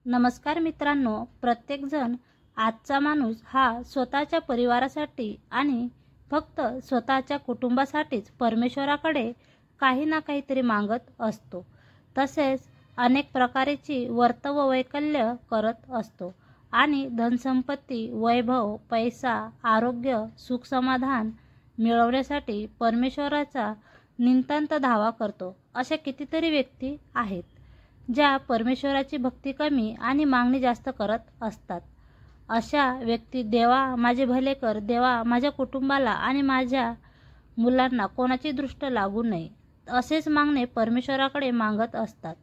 नमस्कार मित्रांनो, प्रत्येकजण आजचा माणूस हा स्वतःच्या परिवारासाठी आणि फक्त स्वतःच्या कुटुंबासाठीच परमेश्वराकडे काही ना काहीतरी मागत असतो. तसेच अनेक प्रकारची वर्तव वैकल्य करत असतो आणि धनसंपत्ती, वैभव, पैसा, आरोग्य, सुख समाधान मिळवण्यासाठी परमेश्वराचा नितांत धावा करतो. अशा कितीतरी व्यक्ती आहेत ज्या परमेश्वराची भक्ती कमी आणि मागणी जास्त करत असतात. अशा व्यक्ती देवा माझे भले कर, देवा माझ्या कुटुंबाला आणि माझ्या मुलांना कोणाची दृष्ट लागू नये असेच मागणे परमेश्वराकडे मागत असतात.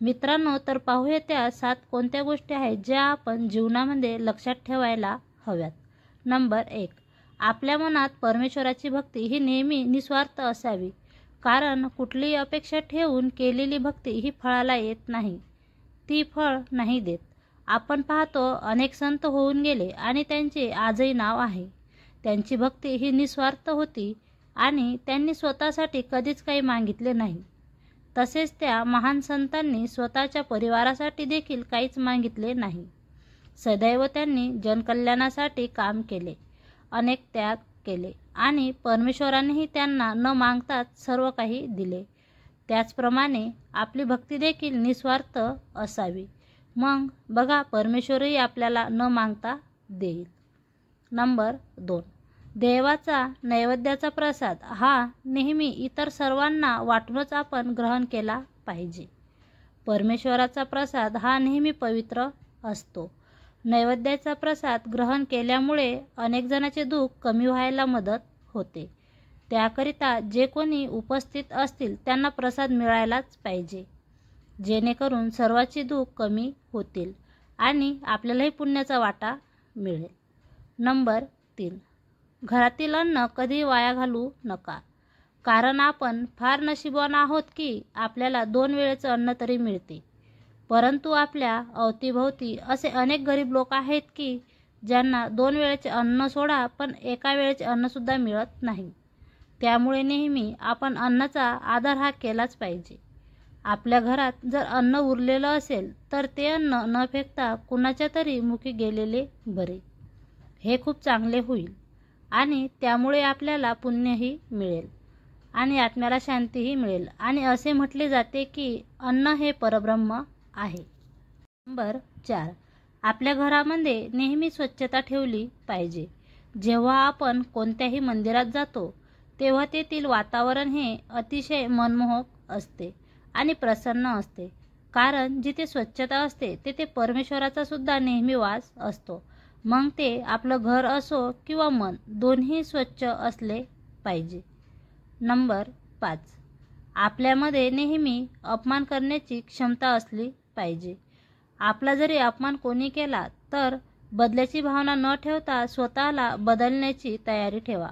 मित्रांनो, तर पाहूया त्या 7 कोणत्या गोष्टी आहेत ज्या आपण जीवनामध्ये लक्षात ठेवायला हव्यात. नंबर 1, आपल्या मनात परमेश्वराची भक्ती ही नेहमी निस्वार्थ असावी. कारण कुठलीही अपेक्षा ठेवून केलेली भक्ती ही फळाला येत नाही, ती फळ नाही देत. आपण पाहतो अनेक संत होऊन गेले आणि त्यांचे आजही नाव आहे. त्यांची भक्ती ही निस्वार्थ होती आणि त्यांनी स्वतःसाठी कधीच काही मागितले नाही. तसेच त्या महान संतांनी स्वतःच्या परिवारासाठी देखील काहीच मागितले नाही. सदैव त्यांनी जनकल्याणासाठी काम केले, अनेक त्याग केले आणि परमेश्वरानेही त्यांना न मागताच सर्व काही दिले. त्याचप्रमाणे आपली भक्ती देखील निस्वार्थ असावी. मग बघा, परमेश्वरही आपल्याला न मागता देईल. नंबर 2, देवाचा नैवेद्याचा प्रसाद हा नेहमी इतर सर्वांना वाटूनच आपण ग्रहण केला पाहिजे. परमेश्वराचा प्रसाद हा नेहमी पवित्र असतो. नैवेद्याचा प्रसाद ग्रहण केल्यामुळे अनेक जणांचे दुःख कमी व्हायला मदत होते. त्याकरिता जे कोणी उपस्थित असतील त्यांना प्रसाद मिळायलाच पाहिजे, जेणेकरून सर्वांचे दुःख कमी होतील आणि आपल्यालाही पुण्याचा वाटा मिळेल. नंबर 3, घरातील अन्न कधी वाया घालू नका. कारण आपण फार नशीबवान आहोत की आपल्याला 2 वेळेचं अन्न तरी मिळते. परंतु आपल्या अवतीभोवती असे अनेक गरीब लोक आहेत की ज्यांना 2 वेळेचे अन्न सोडा पण एका वेळेचे अन्नसुद्धा मिळत नाही. त्यामुळे नेहमी आपण अन्नाचा आदर हा केलाच पाहिजे. आपल्या घरात जर अन्न उरलेलं असेल तर ते अन्न न फेकता कुणाच्या तरी मुखी गेलेले बरे. हे खूप चांगले होईल आणि त्यामुळे आपल्याला पुण्यही मिळेल आणि आत्म्याला शांतीही मिळेल. आणि असे म्हटले जाते की अन्न हे परब्रह्म आहे. नंबर 4, आपल्या घरामध्ये नेहमी स्वच्छता ठेवली पाहिजे. जेव्हा आपण कोणत्याही मंदिरात जातो तेव्हा तेथील वातावरण हे अतिशय मनमोहक असते आणि प्रसन्न असते. कारण जिथे स्वच्छता असते तेथे परमेश्वराचा सुद्धा नेहमी वास असतो. मग ते आपलं घर असो किंवा मन, दोन्ही स्वच्छ असले पाहिजे. नंबर 5, आपल्यामध्ये नेहमी अपमान करण्याची क्षमता असली पाहिजे. आपला जरी अपमान कोणी केला तर बदल्याची भावना न ठेवता स्वतःला बदलण्याची तयारी ठेवा.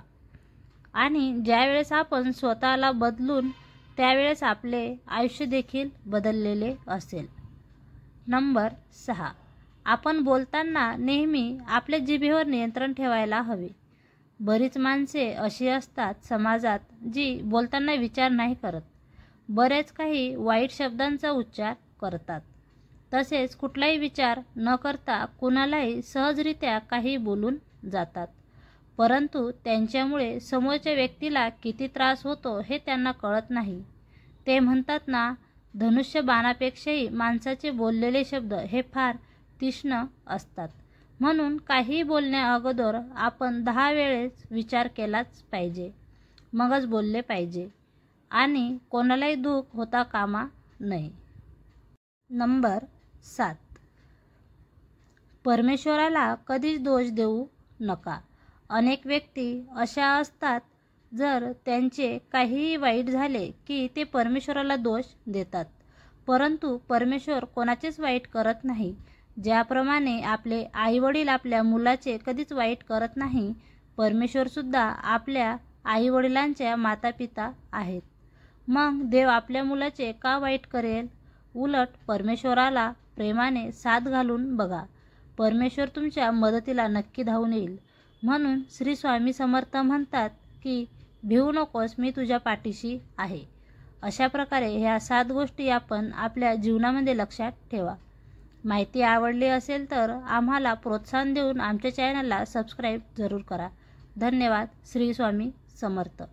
आणि ज्यावेळेस आपण स्वतःला बदलून त्यावेळेस आपले आयुष्य देखील बदललेले असेल. नंबर 6, आपण बोलताना नेहमी आपल्या जिभेवर नियंत्रण ठेवायला हवे. बरीच माणसे अशी असतात समाजात जी बोलताना विचार नाही करत, बरेच काही वाईट शब्दांचा उच्चार करतात. तसेच कुठलाही विचार न करता कुणालाही सहजरित्या काही बोलून जातात. परंतु त्यांच्यामुळे समोरच्या व्यक्तीला किती त्रास होतो हे त्यांना कळत नाही. ते म्हणतात ना, धनुष्य बाणापेक्षाही माणसाचे बोललेले शब्द हे फार तीक्ष्ण असतात. म्हणून काही बोलण्या अगोदर आपण 10 वेळेस विचार केलाच पाहिजे, मगच बोलले पाहिजे आणि कोणालाही दुःख होता कामा नये. नंबर 7, परमेश्वराला कधीच दोष देऊ नका. अनेक व्यक्ती अशा असतात जर त्यांचे काहीही वाईट झाले की ते परमेश्वराला दोष देतात. परंतु परमेश्वर कोणाचेच वाईट करत नाही. ज्याप्रमाणे आपले आईवडील आपल्या मुलाचे कधीच वाईट करत नाही, परमेश्वरसुद्धा आपल्या आईवडिलांच्या मातापिता आहेत. मग देव आपल्या मुलाचे का वाईट करेल? उलट परमेश्वराला प्रेमाने साथ घालून बघा, परमेश्वर तुमच्या मदतीला नक्की धावून येईल. म्हणून श्री स्वामी समर्थ म्हणतात की भिवू नकोस, मी तुझ्या पाठीशी आहे. अशा प्रकारे ह्या 7 गोष्टी आपण आपल्या जीवनामध्ये लक्षात ठेवा. माहिती आवडली असेल तर आम्हाला प्रोत्साहन देऊन आमच्या चॅनलला सबस्क्राईब जरूर करा. धन्यवाद. श्री स्वामी समर्थ.